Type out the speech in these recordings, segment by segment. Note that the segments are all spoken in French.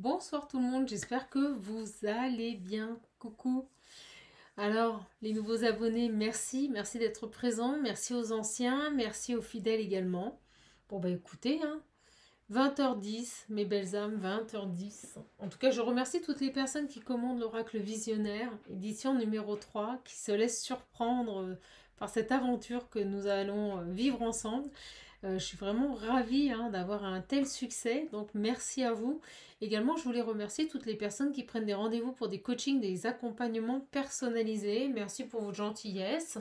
Bonsoir tout le monde, j'espère que vous allez bien. Coucou. Alors, les nouveaux abonnés, merci d'être présents, merci aux anciens, merci aux fidèles également. Bon bah écoutez, 20h10, mes belles âmes, 20h10. En tout cas, je remercie toutes les personnes qui commandent l'Oracle Visionnaire, édition numéro 3, qui se laissent surprendre par cette aventure que nous allons vivre ensemble. Je suis vraiment ravie d'avoir un tel succès, donc merci à vous. Également, je voulais remercier toutes les personnes qui prennent des rendez-vous pour des coachings, des accompagnements personnalisés. Merci pour votre gentillesse.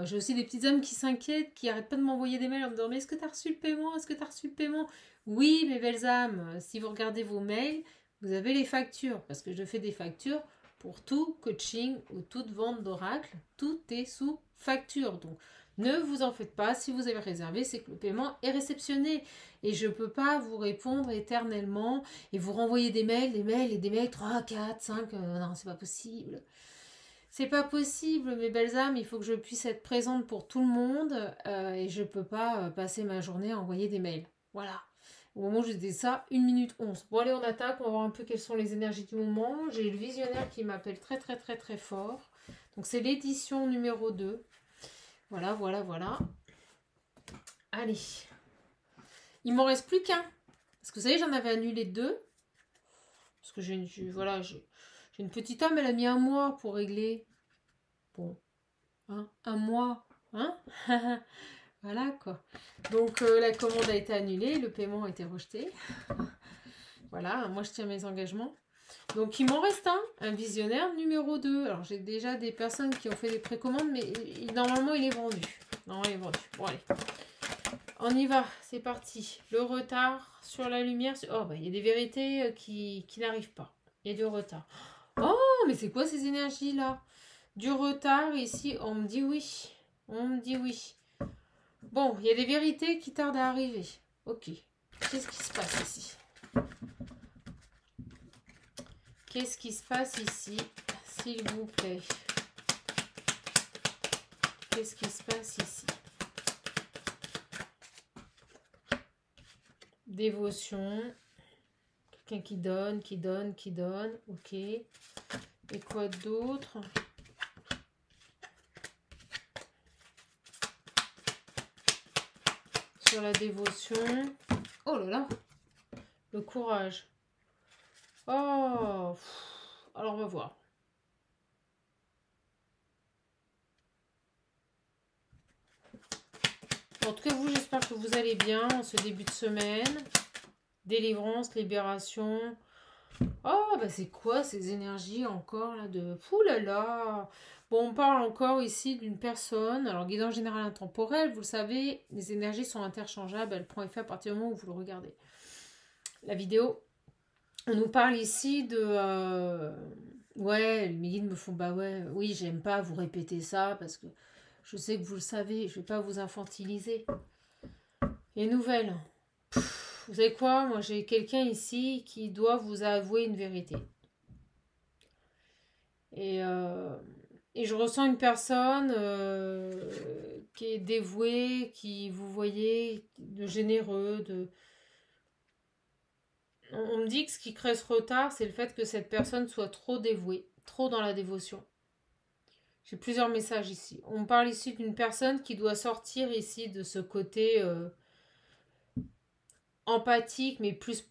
J'ai aussi des petites âmes qui s'inquiètent, qui n'arrêtent pas de m'envoyer des mails en me disant « Mais est-ce que tu as reçu le paiement? Est-ce que tu as reçu le paiement ?» Oui, mes belles âmes, si vous regardez vos mails, vous avez les factures, parce que je fais des factures pour tout coaching ou toute vente d'oracle. Tout est sous facture, donc ne vous en faites pas, si vous avez réservé, c'est que le paiement est réceptionné. Et je ne peux pas vous répondre éternellement et vous renvoyer des mails, 3, 4, 5, non, c'est pas possible. C'est pas possible, mes belles âmes, il faut que je puisse être présente pour tout le monde et je ne peux pas passer ma journée à envoyer des mails. Voilà. Au moment où je dis ça, 1 minute 11. Bon, allez, on attaque, on va voir un peu quelles sont les énergies du moment. J'ai le visionnaire qui m'appelle très, très, très, très fort. Donc, c'est l'édition numéro 2. Voilà, voilà, voilà. Allez. Il m'en reste plus qu'un. Parce que vous savez, j'en avais annulé 2. Parce que j'ai une petite âme, elle a mis 1 mois pour régler. Bon. 1 mois. Hein. Voilà, quoi. Donc, la commande a été annulée. Le paiement a été rejeté. Voilà, moi, je tiens mes engagements. Donc, il m'en reste un visionnaire numéro 2. Alors, j'ai déjà des personnes qui ont fait des précommandes, mais normalement, il est vendu. Non, il est vendu. Bon, allez. On y va, c'est parti. Le retard sur la lumière. Oh, bah, il y a des vérités qui n'arrivent pas. Il y a du retard. Oh, mais c'est quoi ces énergies-là? Du retard, ici, on me dit oui. On me dit oui. Bon, il y a des vérités qui tardent à arriver. Ok. Qu'est-ce qui se passe ici? Qu'est-ce qui se passe ici, s'il vous plaît? Qu'est-ce qui se passe ici? Dévotion. Quelqu'un qui donne, qui donne, qui donne. Ok. Et quoi d'autre? Sur la dévotion. Oh là là. Le courage. Oh. Alors on va voir. En tout cas, vous, j'espère que vous allez bien en ce début de semaine. Délivrance, libération. Oh, bah c'est quoi ces énergies encore là de... Ouh là là. Bon, on parle encore ici d'une personne. Alors, guidance générale intemporelle, vous le savez, les énergies sont interchangeables. Elles prennent effet à partir du moment où vous le regardez. La vidéo, on nous parle ici de... Ouais, les guides me font... Bah ouais, oui, j'aime pas vous répéter ça parce que je sais que vous le savez. Je vais pas vous infantiliser. Les nouvelles. Vous savez quoi? Moi, j'ai quelqu'un ici qui doit vous avouer une vérité. Et je ressens une personne qui est dévouée, qui, vous voyez, de généreux. On me dit que ce qui crée ce retard, c'est le fait que cette personne soit trop dévouée, trop dans la dévotion. J'ai plusieurs messages ici. On parle ici d'une personne qui doit sortir ici de ce côté... empathique, mais plus,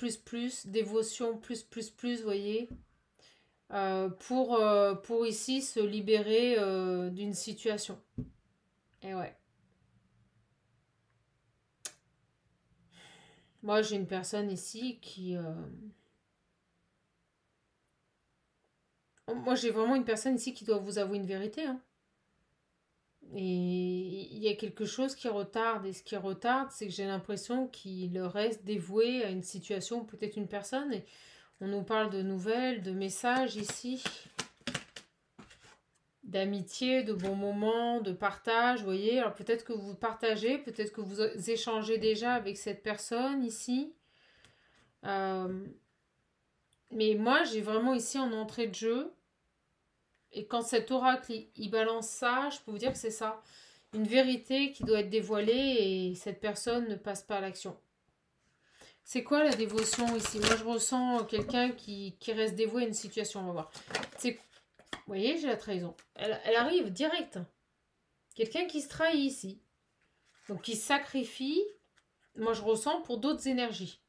dévotion, vous voyez, pour ici se libérer d'une situation. Et ouais. Moi, j'ai une personne ici qui... Moi, j'ai vraiment une personne ici qui doit vous avouer une vérité, hein. Et il y a quelque chose qui retarde. Et ce qui retarde, c'est que j'ai l'impression qu'il reste dévoué à une situation, peut-être une personne. Et on nous parle de nouvelles, de messages ici. D'amitié, de bons moments, de partage, vous voyez. Alors peut-être que vous partagez, peut-être que vous échangez déjà avec cette personne ici. Mais moi, j'ai vraiment ici en entrée de jeu. Et quand cet oracle, il balance ça, je peux vous dire que c'est ça. Une vérité qui doit être dévoilée et cette personne ne passe pas à l'action. C'est quoi la dévotion ici? Moi, je ressens quelqu'un qui reste dévoué à une situation. On va voir. Vous voyez, j'ai la trahison. Elle arrive direct. Quelqu'un qui se trahit ici. Donc, qui sacrifie, moi, je ressens pour d'autres énergies.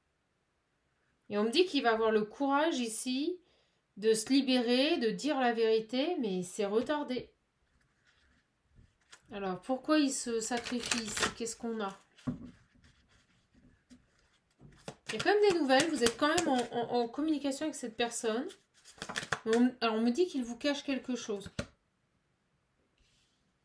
Et on me dit qu'il va avoir le courage ici de se libérer, de dire la vérité, mais c'est retardé. Alors, pourquoi il se sacrifie ici? Qu'est-ce qu'on a? Il y a quand même des nouvelles. Vous êtes quand même en communication avec cette personne. Alors, on me dit qu'il vous cache quelque chose.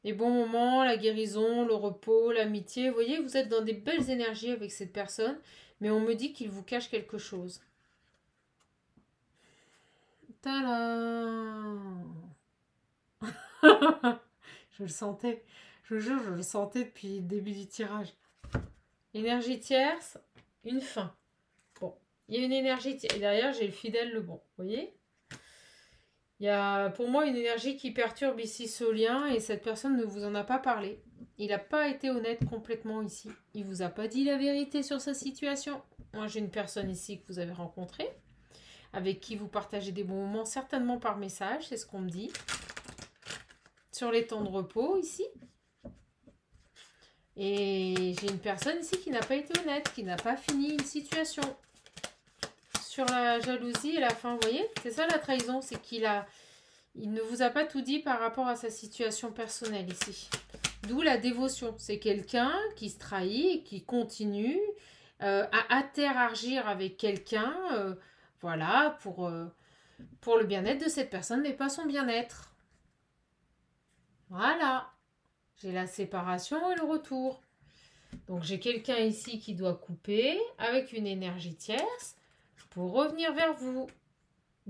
Les bons moments, la guérison, le repos, l'amitié. Vous voyez, vous êtes dans des belles énergies avec cette personne. Mais on me dit qu'il vous cache quelque chose. Tadam! Je le sentais. Je vous jure, je le sentais depuis le début du tirage. Énergie tierce, une fin. Bon, il y a une énergie tierce. Et derrière, j'ai le fidèle, le bon. Vous voyez? Il y a pour moi une énergie qui perturbe ici ce lien et cette personne ne vous en a pas parlé. Il n'a pas été honnête complètement ici. Il vous a pas dit la vérité sur sa situation. Moi, j'ai une personne ici que vous avez rencontrée, avec qui vous partagez des bons moments, certainement par message, c'est ce qu'on me dit. Sur les temps de repos ici. Et j'ai une personne ici qui n'a pas été honnête, qui n'a pas fini une situation. Sur la jalousie et la fin, vous voyez, c'est ça la trahison, c'est il ne vous a pas tout dit par rapport à sa situation personnelle ici. D'où la dévotion, c'est quelqu'un qui se trahit et qui continue à interagir avec quelqu'un, voilà, pour le bien-être de cette personne, mais pas son bien-être. Voilà, j'ai la séparation et le retour. Donc j'ai quelqu'un ici qui doit couper avec une énergie tierce pour revenir vers vous.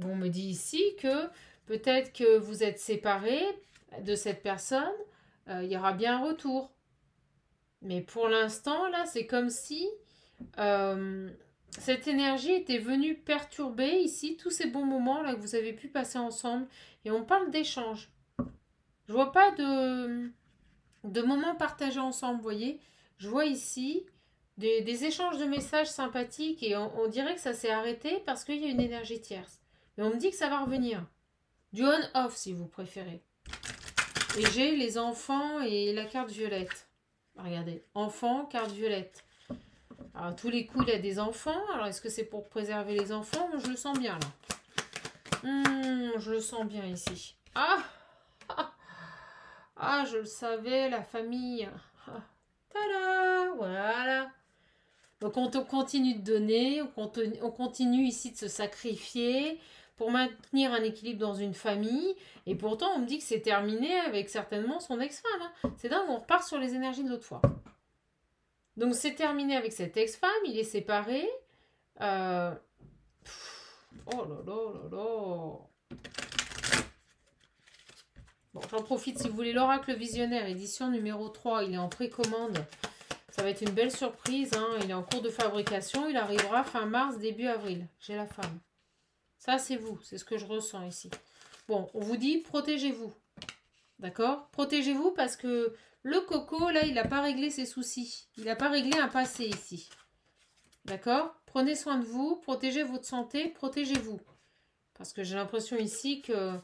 On me dit ici que peut-être que vous êtes séparés de cette personne, il y aura bien un retour. Mais pour l'instant, là, c'est comme si cette énergie était venue perturber ici tous ces bons moments là que vous avez pu passer ensemble. Et on parle d'échange. Je vois pas de moments partagés ensemble, vous voyez. Je vois ici des échanges de messages sympathiques et on dirait que ça s'est arrêté parce qu'il y a une énergie tierce. Mais on me dit que ça va revenir. Du on-off si vous préférez. Et j'ai les enfants et la carte violette. Regardez, enfants, carte violette. Alors, à tous les coups, il y a des enfants. Alors, est-ce que c'est pour préserver les enfants? Moi, je le sens bien, là. Je le sens bien, ici. Ah, je le savais, la famille. Tada! Voilà. Donc, on continue de donner. On continue ici de se sacrifier pour maintenir un équilibre dans une famille. Et pourtant, on me dit que c'est terminé avec certainement son ex-femme. C'est dingue, on repart sur les énergies de l'autre fois. Donc, c'est terminé avec cette ex-femme. Il est séparé. Oh là là là là. Bon, j'en profite si vous voulez l'Oracle Visionnaire, édition numéro 3. Il est en précommande. Ça va être une belle surprise. Il est en cours de fabrication. Il arrivera fin mars, début avril. J'ai la femme. Ça, c'est vous. C'est ce que je ressens ici. Bon, on vous dit, protégez-vous. D'accord? Protégez-vous parce que le coco, là, il n'a pas réglé ses soucis. Il n'a pas réglé un passé ici. D'accord? Prenez soin de vous. Protégez votre santé. Protégez-vous. Parce que j'ai l'impression ici que...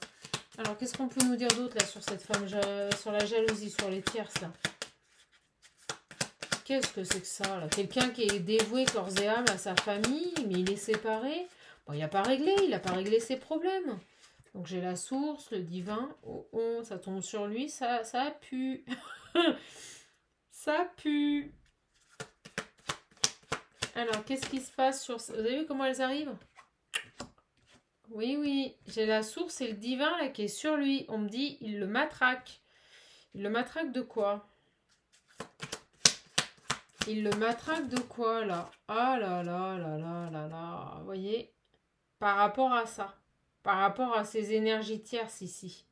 Alors, qu'est-ce qu'on peut nous dire d'autre, là, sur cette femme, sur la jalousie, sur les tierces, là? Qu'est-ce que c'est que ça, là? Quelqu'un qui est dévoué corps et âme à sa famille, mais il est séparé. Bon, il n'a pas réglé ses problèmes. Donc, j'ai la source, le divin. Oh, ça tombe sur lui, ça pue. Ça pue. Alors, qu'est-ce qui se passe sur... Vous avez vu comment elles arrivent? Oui, j'ai la source et le divin là qui est sur lui. On me dit, il le matraque. Il le matraque de quoi? Il le matraque de quoi là? Ah là là là là là là. Vous voyez? Par rapport à ça. Par rapport à ces énergies tierces ici.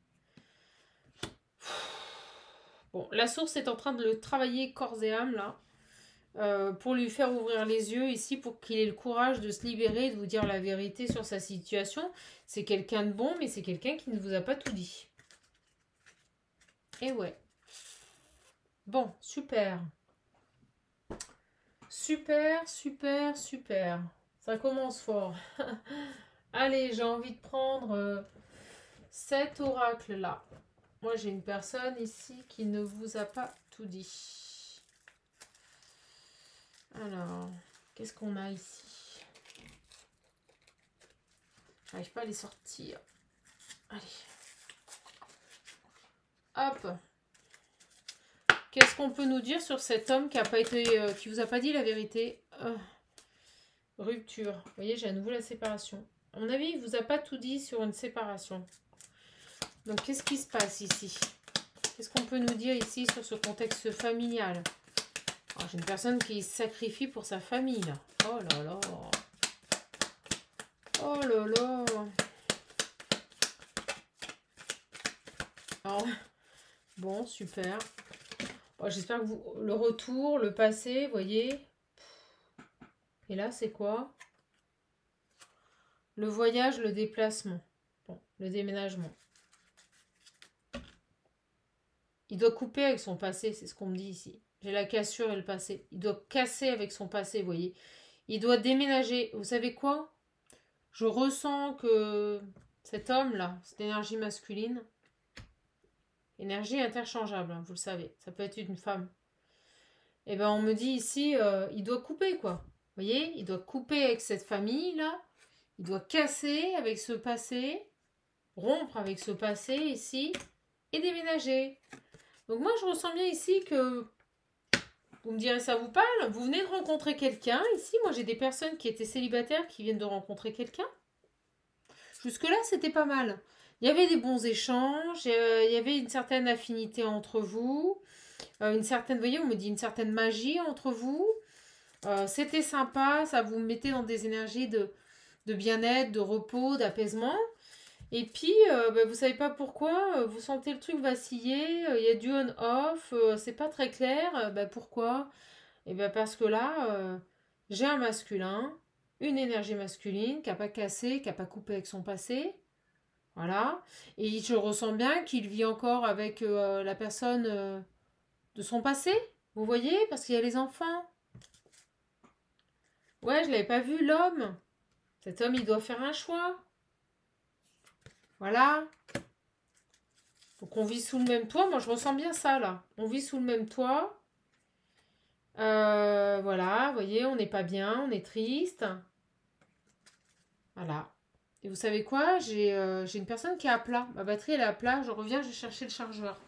Bon, la source est en train de le travailler corps et âme là. Pour lui faire ouvrir les yeux ici, pour qu'il ait le courage de se libérer et de vous dire la vérité sur sa situation. C'est quelqu'un de bon, mais c'est quelqu'un qui ne vous a pas tout dit. Et ouais. Bon, super. Super, super, super. Ça commence fort. Allez, j'ai envie de prendre cet oracle-là. Moi, j'ai une personne ici qui ne vous a pas tout dit. Alors, qu'est-ce qu'on a ici? J'arrive pas à les sortir. Allez. Hop. Qu'est-ce qu'on peut nous dire sur cet homme qui a pas été, qui vous a pas dit la vérité? Rupture. Vous voyez, j'ai à nouveau la séparation. À mon avis, il vous a pas tout dit sur une séparation. Donc, qu'est-ce qui se passe ici? Qu'est-ce qu'on peut nous dire ici sur ce contexte familial? J'ai une personne qui sacrifie pour sa famille, là. Oh là là. Oh là là. Alors, bon, super. Bon, j'espère que vous... Le retour, le passé, vous voyez. Et là, c'est quoi? Le voyage, le déplacement. Bon, le déménagement. Il doit couper avec son passé, c'est ce qu'on me dit ici. J'ai la cassure et le passé. Il doit casser avec son passé, vous voyez. Il doit déménager. Vous savez quoi? Je ressens que cet homme-là, cette énergie masculine, énergie interchangeable, hein, vous le savez. Ça peut être une femme. Et ben on me dit ici, il doit couper, quoi. Vous voyez? Il doit couper avec cette famille-là. Il doit casser avec ce passé, rompre avec ce passé ici, et déménager. Donc moi, je ressens bien ici que, vous me direz, ça vous parle? Vous venez de rencontrer quelqu'un. Ici, moi, j'ai des personnes qui étaient célibataires qui viennent de rencontrer quelqu'un. Jusque-là, c'était pas mal. Il y avait des bons échanges, il y avait une certaine affinité entre vous, une certaine, vous voyez, on me dit une certaine magie entre vous. C'était sympa, ça vous mettait dans des énergies de bien-être, de repos, d'apaisement. Et puis, vous savez pas pourquoi, vous sentez le truc vaciller, il y a du on-off, c'est pas très clair. Pourquoi? Et bien parce que là, j'ai un masculin, une énergie masculine qui n'a pas cassé, qui n'a pas coupé avec son passé. Voilà. Et je ressens bien qu'il vit encore avec la personne de son passé. Vous voyez? Parce qu'il y a les enfants. Ouais, je l'avais pas vu, l'homme. Cet homme, il doit faire un choix. Voilà. Donc on vit sous le même toit. Moi, je ressens bien ça, là. On vit sous le même toit. Voilà, vous voyez, on n'est pas bien, on est triste. Voilà. Et vous savez quoi? J'ai une personne qui est à plat. Ma batterie, elle est à plat. Je reviens, je vais chercher le chargeur.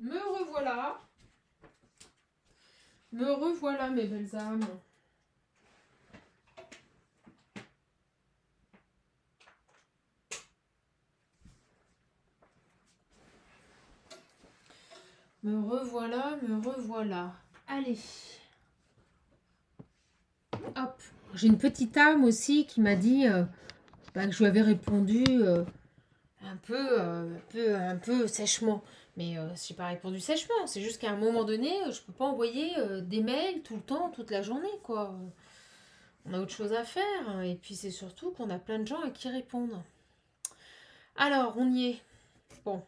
Me revoilà. Me revoilà, mes belles âmes. Me revoilà, me revoilà. Allez. Hop. J'ai une petite âme aussi qui m'a dit que je lui avais répondu un peu sèchement. Mais je n'ai pas répondu sèchement. C'est juste qu'à un moment donné, je ne peux pas envoyer des mails tout le temps, toute la journée, quoi. On a autre chose à faire. Hein. Et puis c'est surtout qu'on a plein de gens à qui répondre. Alors, on y est. Bon.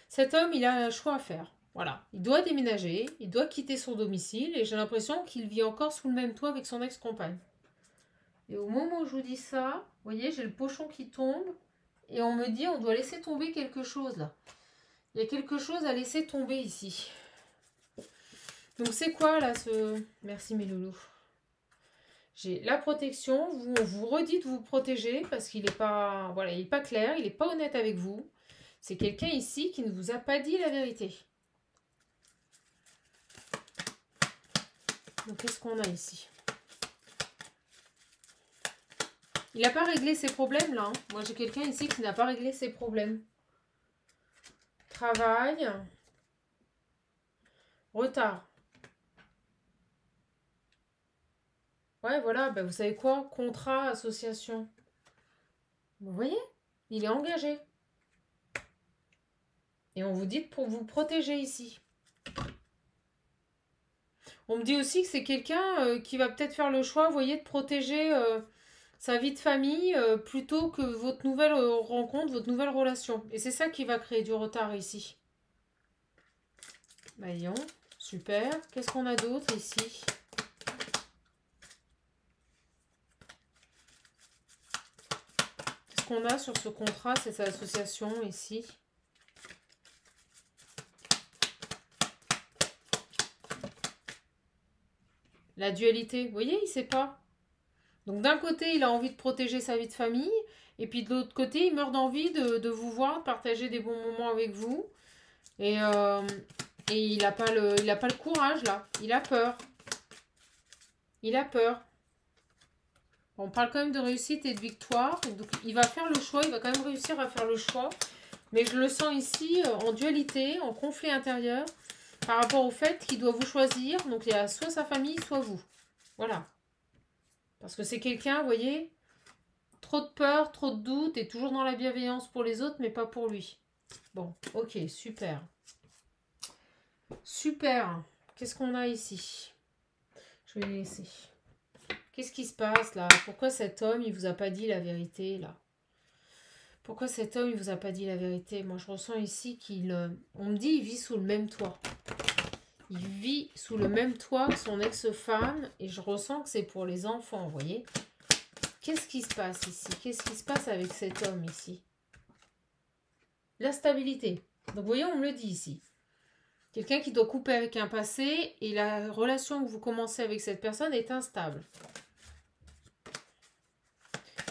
Cet homme, il a un choix à faire. Voilà. Il doit déménager, il doit quitter son domicile et j'ai l'impression qu'il vit encore sous le même toit avec son ex-compagne. Et au moment où je vous dis ça, vous voyez, j'ai le pochon qui tombe et on me dit on doit laisser tomber quelque chose là. Il y a quelque chose à laisser tomber ici. Donc c'est quoi là ce... Merci mes loulous. J'ai la protection, on vous redit de vous protéger parce qu'il n'est pas, voilà, il est pas clair, il n'est pas honnête avec vous. C'est quelqu'un ici qui ne vous a pas dit la vérité. Donc qu'est-ce qu'on a ici? Il n'a pas réglé ses problèmes là. Hein. Moi j'ai quelqu'un ici qui n'a pas réglé ses problèmes. Travail. Retard. Ouais, voilà, vous savez quoi? Contrat, association. Vous voyez? Il est engagé. Et on vous dit pour vous protéger ici. On me dit aussi que c'est quelqu'un qui va peut-être faire le choix, vous voyez, de protéger sa vie de famille plutôt que votre nouvelle rencontre, votre nouvelle relation. Et c'est ça qui va créer du retard ici. Voyons, super. Qu'est-ce qu'on a d'autre ici? Qu'est-ce qu'on a sur ce contrat, cette association ici? La dualité, vous voyez, il ne sait pas. Donc d'un côté, il a envie de protéger sa vie de famille, et puis de l'autre côté, il meurt d'envie de vous voir, de partager des bons moments avec vous. Et il n'a pas le courage là, il a peur. Il a peur. On parle quand même de réussite et de victoire, donc il va faire le choix, il va quand même réussir à faire le choix. Mais je le sens ici en dualité, en conflit intérieur, par rapport au fait qu'il doit vous choisir. Donc il y a soit sa famille, soit vous. Voilà. Parce que c'est quelqu'un, vous voyez, trop de peur, trop de doute, et toujours dans la bienveillance pour les autres, mais pas pour lui. Bon, ok, super. Super. Qu'est-ce qu'on a ici? Je vais les laisser. Qu'est-ce qui se passe là? Pourquoi cet homme, il vous a pas dit la vérité là? Pourquoi cet homme, il vous a pas dit la vérité? Moi, je ressens ici qu'il... on me dit, il vit sous le même toit. Il vit sous le même toit que son ex-femme. Et je ressens que c'est pour les enfants, vous voyez. Qu'est-ce qui se passe ici? Qu'est-ce qui se passe avec cet homme ici? La stabilité. Donc, vous voyez, on me le dit ici. Quelqu'un qui doit couper avec un passé. Et la relation que vous commencez avec cette personne est instable.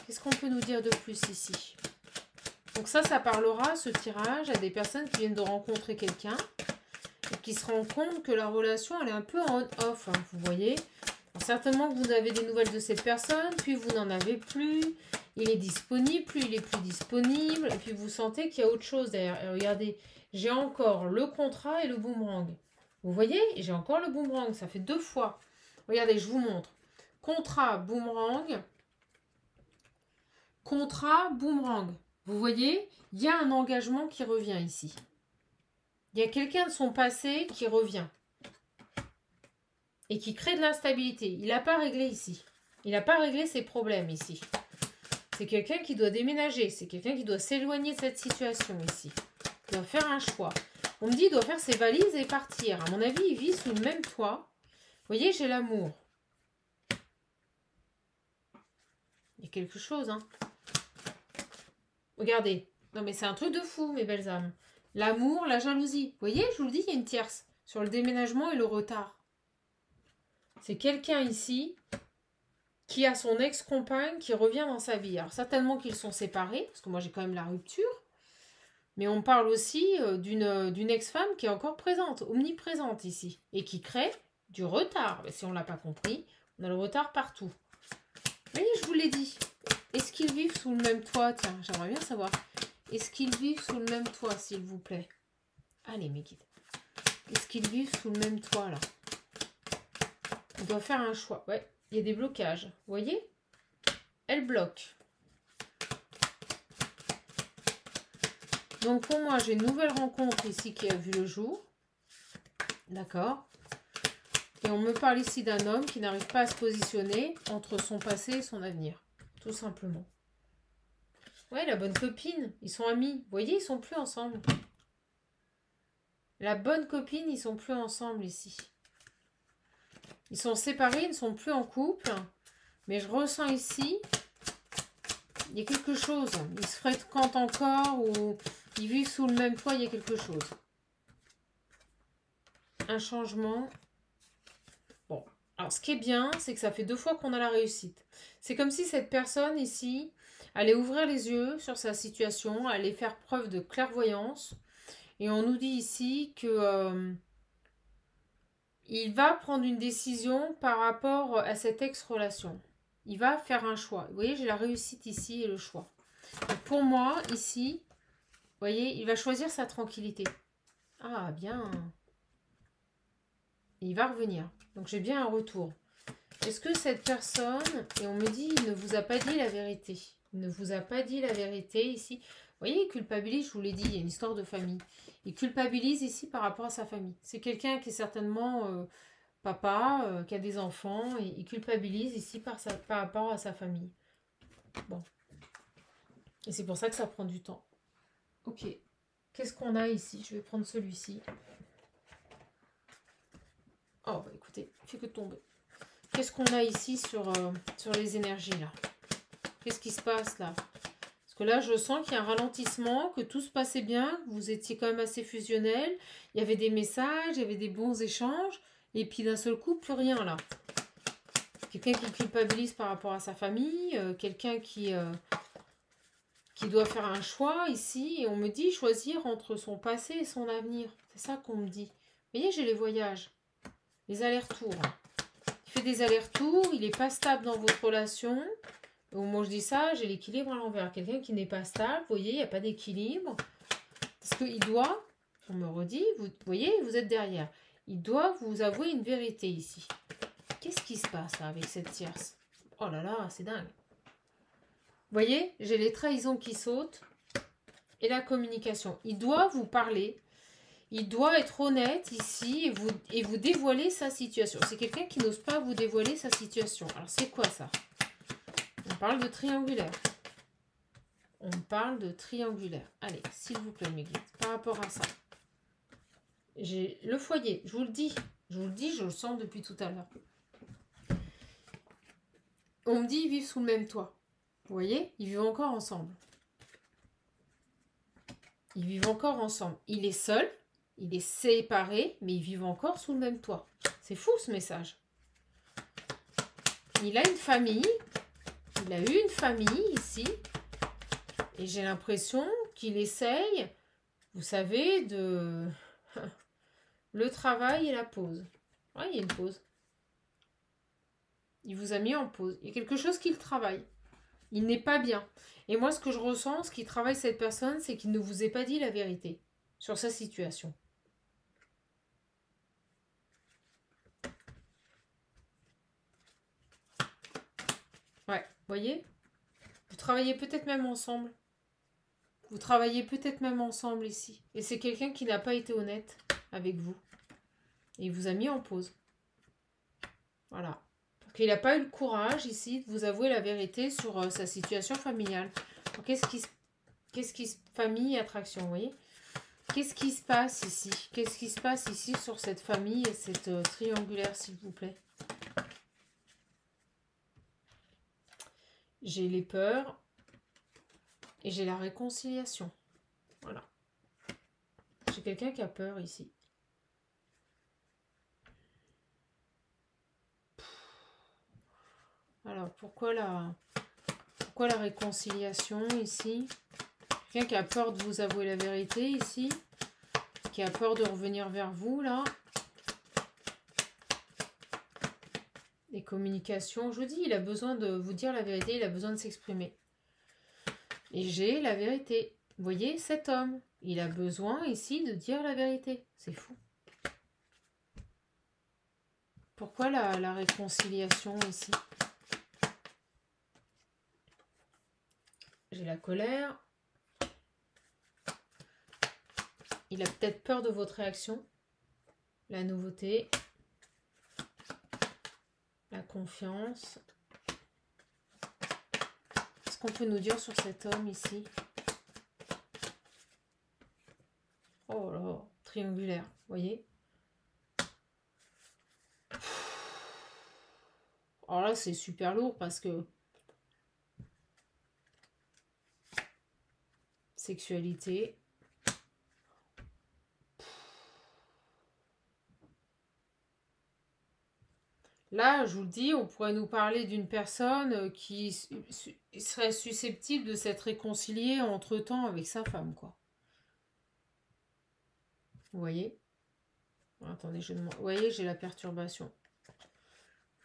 Qu'est-ce qu'on peut nous dire de plus ici? Donc ça parlera, ce tirage, à des personnes qui viennent de rencontrer quelqu'un et qui se rendent compte que la relation, elle est un peu en on-off, hein, vous voyez. Alors, certainement que vous avez des nouvelles de cette personne, puis vous n'en avez plus. Il est disponible, puis il est plus disponible. Et puis vous sentez qu'il y a autre chose derrière. Et regardez, j'ai encore le contrat et le boomerang. Vous voyez, j'ai encore le boomerang, ça fait 2 fois. Regardez, je vous montre. Contrat, boomerang. Contrat, boomerang. Vous voyez, il y a un engagement qui revient ici. Il y a quelqu'un de son passé qui revient. Et qui crée de l'instabilité. Il n'a pas réglé ici. Il n'a pas réglé ses problèmes ici. C'est quelqu'un qui doit déménager. C'est quelqu'un qui doit s'éloigner de cette situation ici. Il doit faire un choix. On me dit qu'il doit faire ses valises et partir. À mon avis, il vit sous le même toit. Vous voyez, j'ai l'amour. Il y a quelque chose, hein. Regardez. Non, mais c'est un truc de fou, mes belles âmes. L'amour, la jalousie. Vous voyez, je vous le dis, il y a une tierce sur le déménagement et le retard. C'est quelqu'un ici qui a son ex-compagne qui revient dans sa vie. Alors, certainement qu'ils sont séparés, parce que moi, j'ai quand même la rupture. Mais on parle aussi d'une ex-femme qui est encore présente, omniprésente ici. Et qui crée du retard. Mais si on ne l'a pas compris, on a le retard partout. Vous voyez, je vous l'ai dit. Est-ce qu'ils vivent sous le même toit? Tiens, j'aimerais bien savoir. Est-ce qu'ils vivent sous le même toit, s'il vous plaît? Allez, mes guides. Est-ce qu'ils vivent sous le même toit, là? On doit faire un choix. Ouais, il y a des blocages. Vous voyez? Elle bloque. Donc, pour moi, j'ai une nouvelle rencontre ici qui a vu le jour. D'accord. Et on me parle ici d'un homme qui n'arrive pas à se positionner entre son passé et son avenir. Tout simplement. Ouais, la bonne copine, ils sont amis. Vous voyez, ils sont plus ensemble. La bonne copine, ils sont plus ensemble ici. Ils sont séparés, ils ne sont plus en couple. Mais je ressens ici, il y a quelque chose. Ils se fréquentent encore ou ils vivent sous le même toit, il y a quelque chose. Un changement. Bon, alors ce qui est bien, c'est que ça fait 2 fois qu'on a la réussite. C'est comme si cette personne ici allait ouvrir les yeux sur sa situation, allait faire preuve de clairvoyance. Et on nous dit ici que il va prendre une décision par rapport à cette ex-relation. Il va faire un choix. Vous voyez, j'ai la réussite ici et le choix. Donc pour moi, ici, vous voyez, il va choisir sa tranquillité. Ah, bien. Il va revenir. Donc j'ai bien un retour. Est-ce que cette personne, et on me dit, il ne vous a pas dit la vérité. Il ne vous a pas dit la vérité ici. voyez, il culpabilise, je vous l'ai dit, il y a une histoire de famille. Il culpabilise ici par rapport à sa famille. C'est quelqu'un qui est certainement papa, qui a des enfants, et il culpabilise ici par rapport à sa famille. Bon. Et c'est pour ça que ça prend du temps. Ok. Qu'est-ce qu'on a ici? Je vais prendre celui-ci. Oh, bah écoutez, il fait que tomber. Qu'est-ce qu'on a ici sur les énergies, là? Qu'est-ce qui se passe, là? Parce que là, je sens qu'il y a un ralentissement, que tout se passait bien, que vous étiez quand même assez fusionnel. Il y avait des messages, il y avait des bons échanges. Et puis d'un seul coup, plus rien, là. Quelqu'un qui culpabilise par rapport à sa famille. Quelqu'un qui doit faire un choix ici. Et on me dit choisir entre son passé et son avenir. C'est ça qu'on me dit. Vous voyez, j'ai les voyages. Les allers-retours. Il fait des allers-retours, il n'est pas stable dans votre relation. Au moment où je dis ça, j'ai l'équilibre à l'envers. Quelqu'un qui n'est pas stable, vous voyez, il n'y a pas d'équilibre. Parce qu'il doit, on me redit, vous voyez, vous êtes derrière. Il doit vous avouer une vérité ici. Qu'est-ce qui se passe là avec cette tierce? Oh là là, c'est dingue. Vous voyez, j'ai les trahisons qui sautent et la communication. Il doit vous parler. Il doit être honnête ici et vous dévoiler sa situation. C'est quelqu'un qui n'ose pas vous dévoiler sa situation. Alors, c'est quoi ça? On parle de triangulaire. On parle de triangulaire. Allez, s'il vous plaît, mes guides, par rapport à ça. J'ai le foyer, je vous le dis. Je vous le dis, je le sens depuis tout à l'heure. On me dit ils vivent sous le même toit. Vous voyez, ils vivent encore ensemble. Ils vivent encore ensemble. Il est seul. Il est séparé, mais ils vivent encore sous le même toit. C'est fou ce message. Il a une famille. Il a eu une famille ici. Et j'ai l'impression qu'il essaye, vous savez, de... le travail et la pause. Oui, il y a une pause. Il vous a mis en pause. Il y a quelque chose qu'il travaille. Il n'est pas bien. Et moi, ce que je ressens, ce qui travaille cette personne, c'est qu'il ne vous ait pas dit la vérité sur sa situation. Ouais, voyez? Vous travaillez peut-être même ensemble. Vous travaillez peut-être même ensemble ici. Et c'est quelqu'un qui n'a pas été honnête avec vous. Et il vous a mis en pause. Voilà. Parce qu'il n'a pas eu le courage ici de vous avouer la vérité sur sa situation familiale. Qu'est-ce qui se... Famille, attraction, vous voyez? Qu'est-ce qui se passe ici? Qu'est-ce qui se passe ici sur cette famille et cette triangulaire, s'il vous plaît? J'ai les peurs et j'ai la réconciliation. Voilà. J'ai quelqu'un qui a peur ici. Alors, pourquoi la réconciliation ici? Quelqu'un qui a peur de vous avouer la vérité ici, qui a peur de revenir vers vous, là. Les communications, je vous dis, il a besoin de vous dire la vérité, il a besoin de s'exprimer. Et j'ai la vérité. Vous voyez, cet homme, il a besoin ici de dire la vérité. C'est fou. Pourquoi la réconciliation ici? J'ai la colère. Il a peut-être peur de votre réaction. La nouveauté. La confiance. Qu'est-ce qu'on peut nous dire sur cet homme ici? Oh là, triangulaire, vous voyez? Alors là, c'est super lourd parce que sexualité. Là, je vous le dis, on pourrait nous parler d'une personne qui serait susceptible de s'être réconciliée entre-temps avec sa femme, quoi. Vous voyez? Attendez, vous voyez, j'ai la perturbation.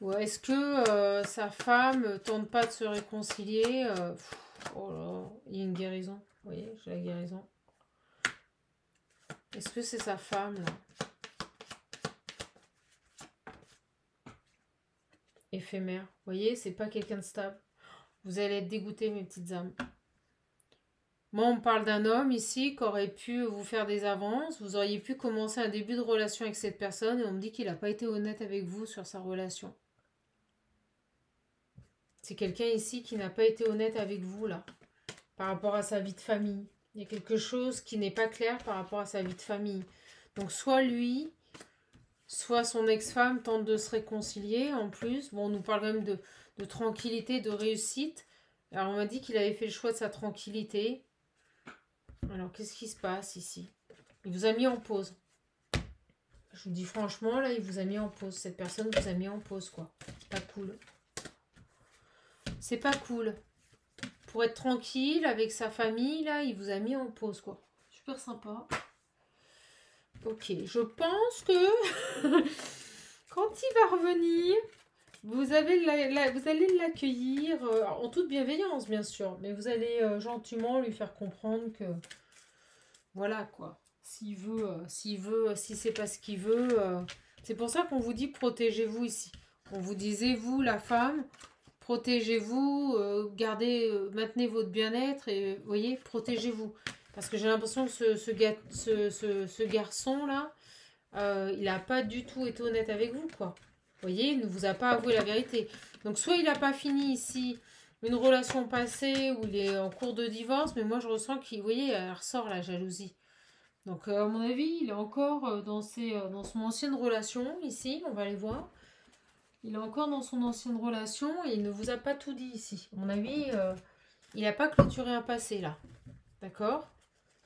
Ou est-ce que sa femme tente pas de se réconcilier? Oh là, il y a une guérison. Vous voyez, j'ai la guérison. Est-ce que c'est sa femme, là? Éphémère. Vous voyez, c'est pas quelqu'un de stable. Vous allez être dégoûtés, mes petites âmes. Moi, on me parle d'un homme ici qui aurait pu vous faire des avances. Vous auriez pu commencer un début de relation avec cette personne et on me dit qu'il n'a pas été honnête avec vous sur sa relation. C'est quelqu'un ici qui n'a pas été honnête avec vous, là, par rapport à sa vie de famille. Il y a quelque chose qui n'est pas clair par rapport à sa vie de famille. Donc, soit lui, soit son ex-femme tente de se réconcilier. En plus, bon, on nous parle quand même de tranquillité, de réussite. Alors, on m'a dit qu'il avait fait le choix de sa tranquillité. Alors, qu'est-ce qui se passe ici? Il vous a mis en pause. Je vous dis franchement, là, il vous a mis en pause. Cette personne vous a mis en pause, quoi. C'est pas cool. C'est pas cool. Pour être tranquille avec sa famille, là, il vous a mis en pause, quoi. Super sympa. Ok, je pense que quand il va revenir, vous allez l'accueillir en toute bienveillance, bien sûr. Mais vous allez gentiment lui faire comprendre que, voilà, quoi. Si c'est pas ce qu'il veut. C'est pour ça qu'on vous dit protégez-vous ici. On vous disait, vous, la femme, protégez-vous, maintenez votre bien-être et, voyez, protégez-vous. Parce que j'ai l'impression que ce garçon-là, il n'a pas du tout été honnête avec vous, quoi. Vous voyez, il ne vous a pas avoué la vérité. Donc, soit il n'a pas fini ici une relation passée où il est en cours de divorce, mais moi, je ressens qu'il, vous voyez, elle ressort la jalousie. Donc, à mon avis, il est encore dans son ancienne relation, ici, on va aller voir. Il est encore dans son ancienne relation et il ne vous a pas tout dit ici. À mon avis, il n'a pas clôturé un passé, là. D'accord?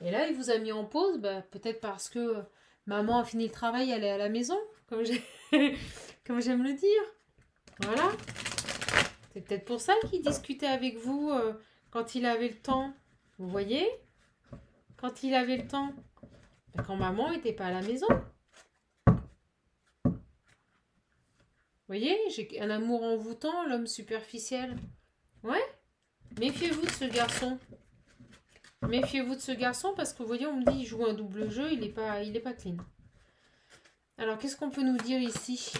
Et là, il vous a mis en pause, bah, peut-être parce que maman a fini le travail, elle est à la maison, comme j'aime le dire. Voilà. C'est peut-être pour ça qu'il discutait avec vous quand il avait le temps. Vous voyez? Quand il avait le temps. Bah, quand maman n'était pas à la maison. Vous voyez? J'ai un amour envoûtant, l'homme superficiel. Ouais? Méfiez-vous de ce garçon. Méfiez-vous de ce garçon parce que vous voyez, on me dit il joue un double jeu, il est pas clean. Alors, qu'est-ce qu'on peut nous dire ici?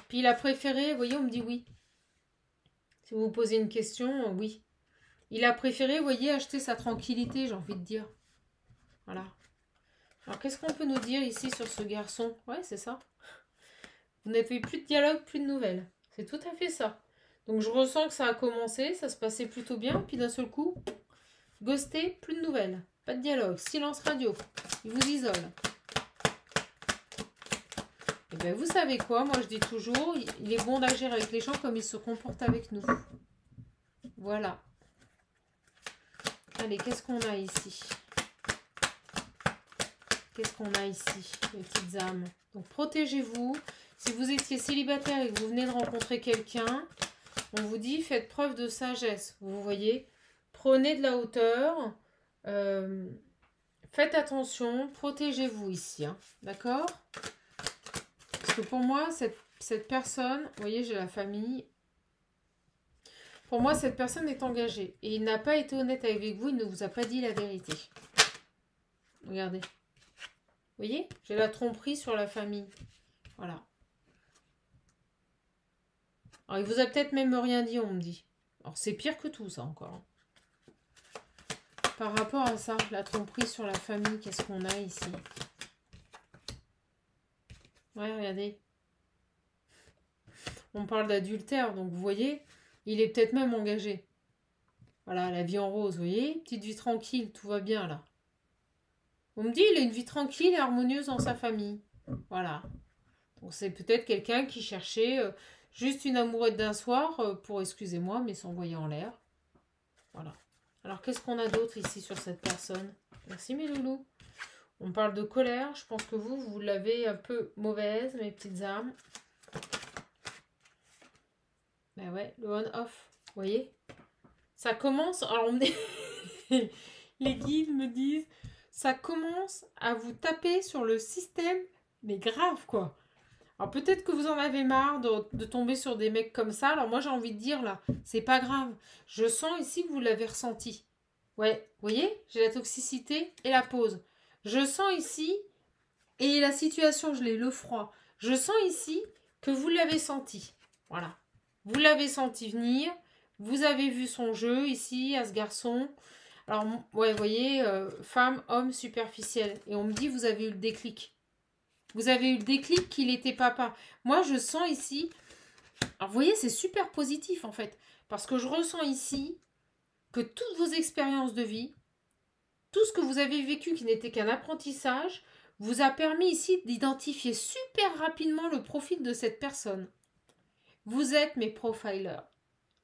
Puis il a préféré, vous voyez, on me dit oui. Si vous vous posez une question, oui. Il a préféré, vous voyez, acheter sa tranquillité, j'ai envie de dire. Voilà. Alors, qu'est-ce qu'on peut nous dire ici sur ce garçon? Ouais, c'est ça. Vous n'avez plus de dialogue, plus de nouvelles. C'est tout à fait ça. Donc, je ressens que ça a commencé, ça se passait plutôt bien, puis d'un seul coup, ghosté, plus de nouvelles. Pas de dialogue, silence radio. Il vous isole. Et bien, vous savez quoi? Moi, je dis toujours, il est bon d'agir avec les gens comme ils se comportent avec nous. Voilà. Allez, qu'est-ce qu'on a ici? Qu'est-ce qu'on a ici, les petites âmes? Donc, protégez-vous. Si vous étiez célibataire et que vous venez de rencontrer quelqu'un, on vous dit, faites preuve de sagesse. Vous voyez? Prenez de la hauteur. Faites attention. Protégez-vous ici. Hein, d'accord? Parce que pour moi, cette personne, vous voyez, j'ai la famille. Pour moi, cette personne est engagée. Et il n'a pas été honnête avec vous, il ne vous a pas dit la vérité. Regardez. Vous voyez? J'ai la tromperie sur la famille. Voilà. Alors, il vous a peut-être même rien dit, on me dit. Alors, c'est pire que tout, ça, encore. Par rapport à ça, la tromperie sur la famille, qu'est-ce qu'on a ici? Ouais, regardez. On parle d'adultère, donc vous voyez, il est peut-être même engagé. Voilà, la vie en rose, vous voyez? Petite vie tranquille, tout va bien, là. On me dit, il a une vie tranquille et harmonieuse dans sa famille. Voilà. Donc, c'est peut-être quelqu'un qui cherchait juste une amourette d'un soir pour, excusez-moi, mais s'envoyer en l'air. Voilà. Alors, qu'est-ce qu'on a d'autre ici sur cette personne? Merci, mes loulous. On parle de colère. Je pense que vous l'avez un peu mauvaise, mes petites âmes. Ben ouais, le on-off. Vous voyez? Ça commence... Alors, on me dit... les guides me disent... Ça commence à vous taper sur le système, mais grave, quoi. Alors, peut-être que vous en avez marre de tomber sur des mecs comme ça. Alors, moi, j'ai envie de dire, là, c'est pas grave. Je sens ici que vous l'avez ressenti. Ouais, vous voyez? J'ai la toxicité et la pause. Je sens ici, et la situation, je l'ai, le froid. Je sens ici que vous l'avez senti. Voilà. Vous l'avez senti venir. Vous avez vu son jeu ici, à ce garçon. Alors, ouais, vous voyez, femme, homme superficiel. Et on me dit, vous avez eu le déclic. Vous avez eu le déclic qu'il était papa. Moi, je sens ici... Alors, vous voyez, c'est super positif, en fait. Parce que je ressens ici que toutes vos expériences de vie, tout ce que vous avez vécu qui n'était qu'un apprentissage, vous a permis ici d'identifier super rapidement le profil de cette personne. Vous êtes mes profilers.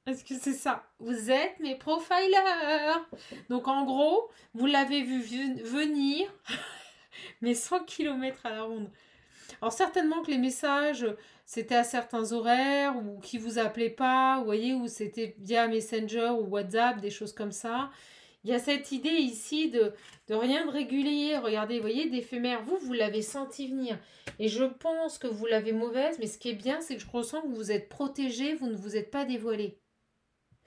Est-ce que c'est ça? Vous êtes mes profilers. Donc en gros, vous l'avez vu venir, mais 100 km à la ronde. Alors certainement que les messages, c'était à certains horaires, ou qui vous appelaient pas, vous voyez, ou c'était via Messenger ou WhatsApp, des choses comme ça. Il y a cette idée ici de rien de régulier. Regardez, vous voyez, d'éphémère. Vous l'avez senti venir. Et je pense que vous l'avez mauvaise, mais ce qui est bien, c'est que je ressens que vous êtes protégé, vous ne vous êtes pas dévoilé.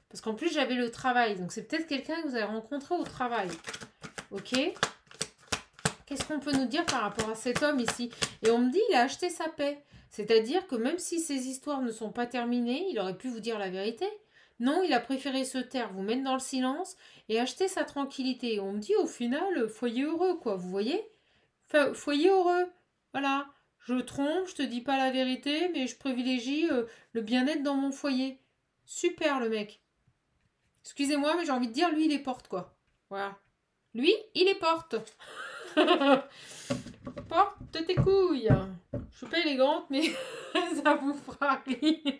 Parce qu'en plus, j'avais le travail. Donc, c'est peut-être quelqu'un que vous avez rencontré au travail. Ok? Qu'est-ce qu'on peut nous dire par rapport à cet homme ici? Et on me dit, il a acheté sa paix. C'est-à-dire que même si ces histoires ne sont pas terminées, il aurait pu vous dire la vérité. Non, il a préféré se taire, vous mettre dans le silence et acheter sa tranquillité. Et on me dit, au final, foyer heureux, quoi, vous voyez? Enfin, foyer heureux. Voilà. Je trompe, je te dis pas la vérité, mais je privilégie le bien-être dans mon foyer. Super, le mec. Excusez-moi, mais j'ai envie de dire, lui, il est porte, quoi. Voilà. Lui, il est porte. Porte tes couilles. Je suis pas élégante, mais ça vous fera rire.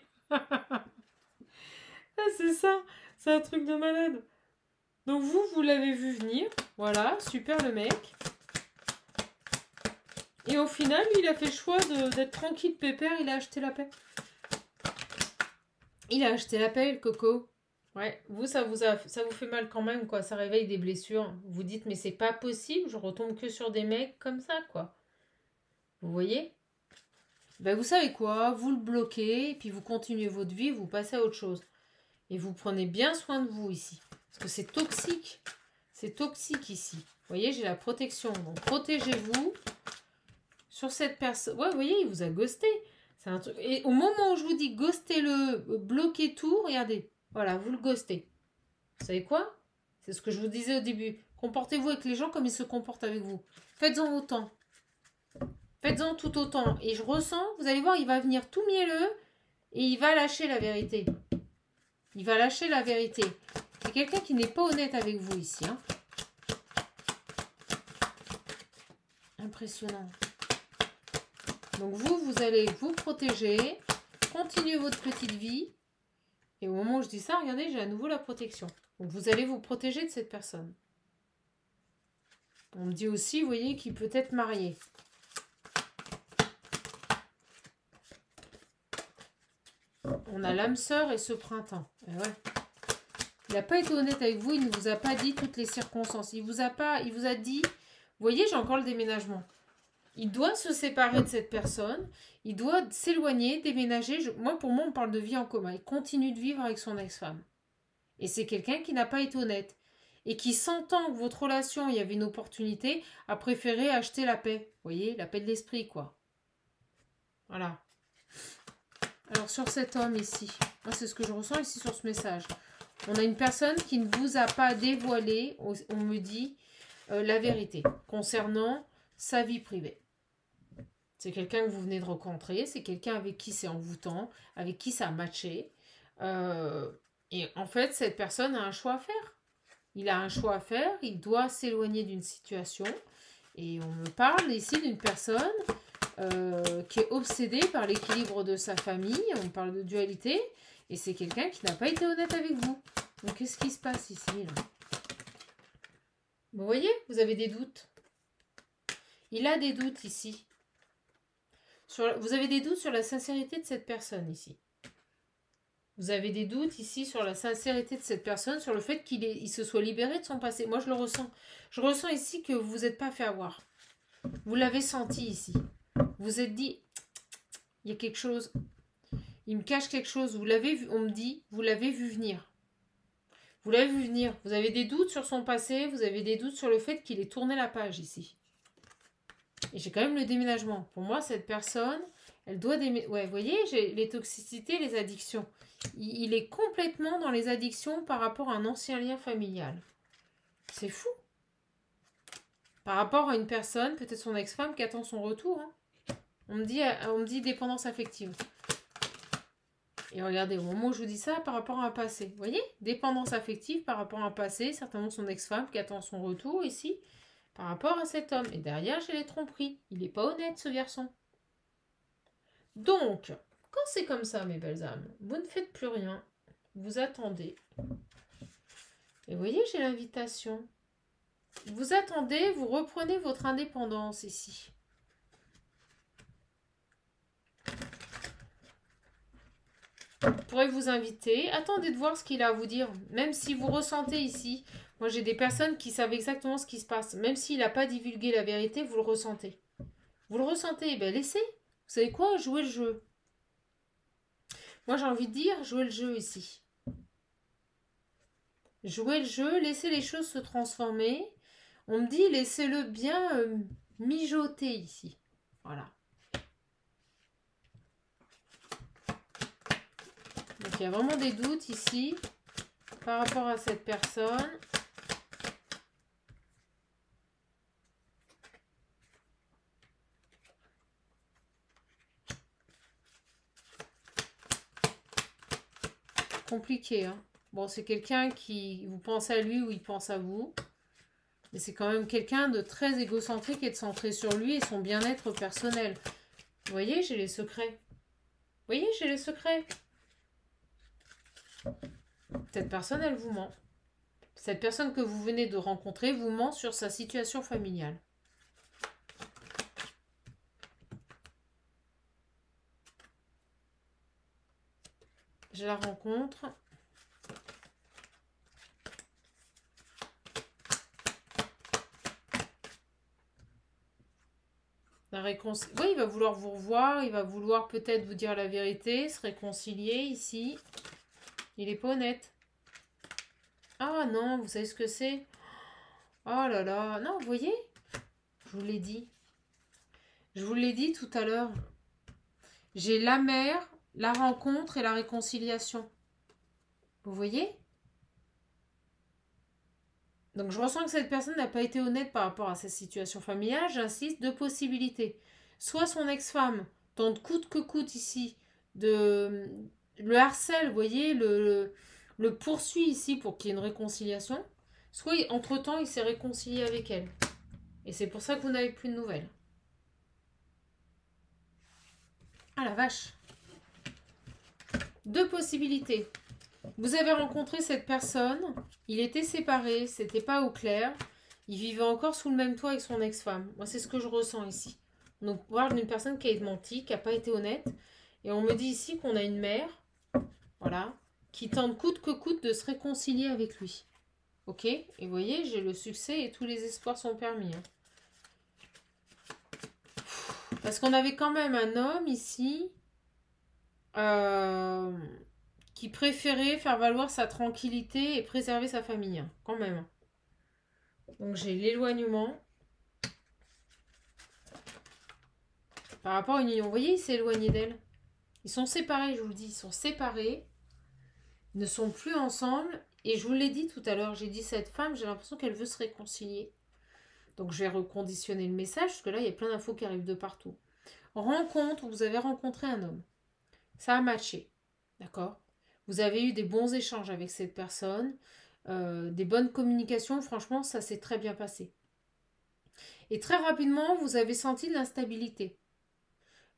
Ah, c'est ça. C'est un truc de malade. Donc vous l'avez vu venir. Voilà, super le mec. Et au final, lui, il a fait le choix d'être tranquille, pépère. Il a acheté la paix. Il a acheté la paix, le coco. Ouais, vous, ça vous fait mal quand même, quoi. Ça réveille des blessures. Vous dites, mais c'est pas possible. Je retombe que sur des mecs comme ça, quoi. Vous voyez? Ben, vous savez quoi? Vous le bloquez, et puis vous continuez votre vie, vous passez à autre chose. Et vous prenez bien soin de vous ici. Parce que c'est toxique. C'est toxique ici. Vous voyez, j'ai la protection. Donc, protégez-vous sur cette personne. Ouais, vous voyez, il vous a ghosté. C'est un truc. Et au moment où je vous dis ghostez-le, bloquez tout, regardez. Voilà, vous le ghostez. Vous savez quoi? C'est ce que je vous disais au début. Comportez-vous avec les gens comme ils se comportent avec vous. Faites-en autant. Faites-en tout autant. Et je ressens, vous allez voir, il va venir tout mielleux et il va lâcher la vérité. Il va lâcher la vérité. C'est quelqu'un qui n'est pas honnête avec vous ici. Hein. Impressionnant. Donc vous allez vous protéger. Continuez votre petite vie. Et au moment où je dis ça, regardez, j'ai à nouveau la protection. Donc vous allez vous protéger de cette personne. On me dit aussi, vous voyez, qu'il peut être marié. On a l'âme sœur et ce printemps. Et ouais. Il n'a pas été honnête avec vous, il ne vous a pas dit toutes les circonstances. Il vous a dit, vous voyez, j'ai encore le déménagement. Il doit se séparer de cette personne, il doit s'éloigner, déménager. Pour moi, on parle de vie en commun. Il continue de vivre avec son ex-femme. Et c'est quelqu'un qui n'a pas été honnête. Et qui, sentant que votre relation, il y avait une opportunité, a préféré acheter la paix. Vous voyez, la paix de l'esprit, quoi. Voilà. Alors, sur cet homme ici, moi, c'est ce que je ressens ici sur ce message. On a une personne qui ne vous a pas dévoilé, on me dit, la vérité concernant sa vie privée. C'est quelqu'un que vous venez de rencontrer, c'est quelqu'un avec qui c'est envoûtant, avec qui ça a matché. Et en fait, cette personne a un choix à faire. Il a un choix à faire, il doit s'éloigner d'une situation. Et on me parle ici d'une personne qui est obsédée par l'équilibre de sa famille. On parle de dualité. Et c'est quelqu'un qui n'a pas été honnête avec vous. Donc, qu'est-ce qui se passe ici là? Vous voyez, vous avez des doutes. Il a des doutes ici. Vous avez des doutes sur la sincérité de cette personne ici. Vous avez des doutes ici sur la sincérité de cette personne, sur le fait qu'il se soit libéré de son passé. Moi, je le ressens. Je ressens ici que vous vous êtes pas fait avoir. Vous l'avez senti ici. Vous vous êtes dit, il y a quelque chose. Il me cache quelque chose. Vous l'avez vu, on me dit, vous l'avez vu venir. Vous l'avez vu venir. Vous avez des doutes sur son passé. Vous avez des doutes sur le fait qu'il ait tourné la page ici. Et j'ai quand même le déménagement. Pour moi, cette personne, elle doit déménager. Ouais, vous voyez, j'ai les toxicités, les addictions. Il est complètement dans les addictions par rapport à un ancien lien familial. C'est fou. Par rapport à une personne, peut-être son ex-femme, qui attend son retour. Hein. On me dit dépendance affective. Et regardez, au moment où je vous dis ça, par rapport à un passé. Vous voyez? Dépendance affective par rapport à un passé. Certainement son ex-femme qui attend son retour ici. Par rapport à cet homme. Et derrière, j'ai les tromperies. Il n'est pas honnête, ce garçon. Donc, quand c'est comme ça, mes belles âmes, vous ne faites plus rien. Vous attendez. Et vous voyez, j'ai l'invitation. Vous attendez, vous reprenez votre indépendance ici. Je pourrais vous inviter. Attendez de voir ce qu'il a à vous dire. Même si vous ressentez ici. Moi, j'ai des personnes qui savent exactement ce qui se passe. Même s'il n'a pas divulgué la vérité, vous le ressentez. Vous le ressentez. Ben, laissez. Vous savez quoi? Jouez le jeu. Moi, j'ai envie de dire, jouez le jeu ici. Jouez le jeu. Laissez les choses se transformer. On me dit, laissez-le bien mijoter ici. Voilà. Donc, il y a vraiment des doutes ici par rapport à cette personne. Compliqué, hein. Bon, c'est quelqu'un qui vous pense à lui ou il pense à vous. Mais c'est quand même quelqu'un de très égocentrique et de centré sur lui et son bien-être personnel. Vous voyez, j'ai les secrets. Vous voyez, j'ai les secrets. Cette personne, elle vous ment. Cette personne que vous venez de rencontrer vous ment sur sa situation familiale. Je la rencontre. Oui, il va vouloir vous revoir, il va vouloir peut-être vous dire la vérité, se réconcilier ici. Il n'est pas honnête. Ah non, vous savez ce que c'est? Oh là là, non, vous voyez? Je vous l'ai dit. Je vous l'ai dit tout à l'heure. J'ai la mère, la rencontre et la réconciliation. Vous voyez? Donc je ressens que cette personne n'a pas été honnête par rapport à sa situation familiale. J'insiste, deux possibilités. Soit son ex-femme tente coûte que coûte ici de le harcèle, vous voyez, le poursuit ici pour qu'il y ait une réconciliation. Soit entre-temps, il s'est réconcilié avec elle. Et c'est pour ça que vous n'avez plus de nouvelles. Ah la vache! Deux possibilités. Vous avez rencontré cette personne, il était séparé, c'était pas au clair, il vivait encore sous le même toit avec son ex-femme. Moi, c'est ce que je ressens ici. On parle d'une personne qui a menti, qui n'a pas été honnête, et on me dit ici qu'on a une mère, voilà, qui tente coûte que coûte de se réconcilier avec lui. Ok? Et vous voyez, j'ai le succès et tous les espoirs sont permis. Hein. Parce qu'on avait quand même un homme ici... qui préférait faire valoir sa tranquillité et préserver sa famille, hein, quand même. Donc j'ai l'éloignement. Par rapport à une union. Vous voyez, il s'est éloigné d'elle. Ils sont séparés, je vous le dis. Ils sont séparés. Ils ne sont plus ensemble. Et je vous l'ai dit tout à l'heure, j'ai dit cette femme, j'ai l'impression qu'elle veut se réconcilier. Donc je vais reconditionner le message, parce que là, il y a plein d'infos qui arrivent de partout. Rencontre, vous avez rencontré un homme. Ça a matché. D'accord ? Vous avez eu des bons échanges avec cette personne, des bonnes communications. Franchement, ça s'est très bien passé. Et très rapidement, vous avez senti de l'instabilité.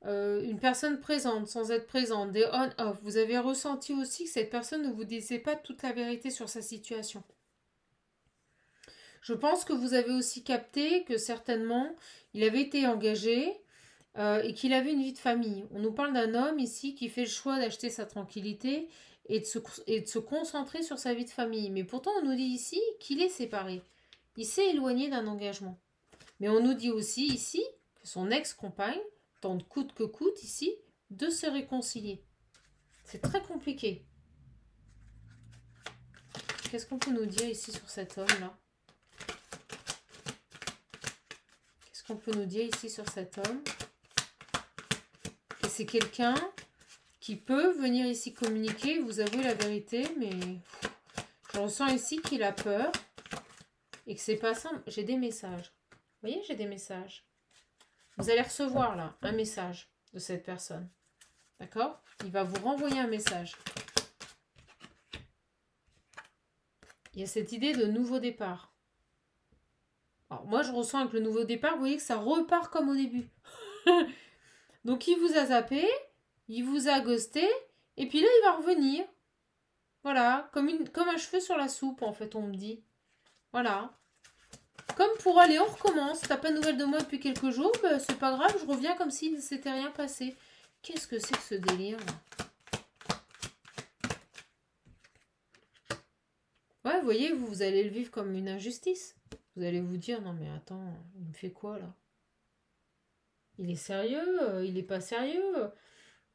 Une personne présente sans être présente, des on-off. Vous avez ressenti aussi que cette personne ne vous disait pas toute la vérité sur sa situation. Je pense que vous avez aussi capté que certainement, il avait été engagé et qu'il avait une vie de famille. On nous parle d'un homme ici qui fait le choix d'acheter sa tranquillité et de se concentrer sur sa vie de famille. Mais pourtant, on nous dit ici qu'il est séparé. Il s'est éloigné d'un engagement. Mais on nous dit aussi ici que son ex-compagne tente coûte que coûte ici de se réconcilier. C'est très compliqué. Qu'est-ce qu'on peut nous dire ici sur cet homme-là? Qu'est-ce qu'on peut nous dire ici sur cet homme? Et c'est quelqu'un qui peut venir ici communiquer, vous avouer la vérité, mais je ressens ici qu'il a peur. et que c'est pas simple, j'ai des messages. Vous voyez, j'ai des messages. Vous allez recevoir là un message de cette personne. D'accord? Il va vous renvoyer un message. Il y a cette idée de nouveau départ. Alors moi, je ressens avec le nouveau départ, vous voyez que ça repart comme au début. Donc, il vous a zappé, il vous a ghosté, et puis là, il va revenir. Voilà, comme un cheveu sur la soupe, en fait, on me dit. Voilà. Comme pour aller, on recommence. T'as pas de nouvelles de moi depuis quelques jours, bah, c'est pas grave, je reviens comme s'il ne s'était rien passé. Qu'est-ce que c'est que ce délire là? Ouais, vous voyez, vous allez le vivre comme une injustice. Vous allez vous dire, non mais attends, il me fait quoi là? Il est sérieux? Il est pas sérieux?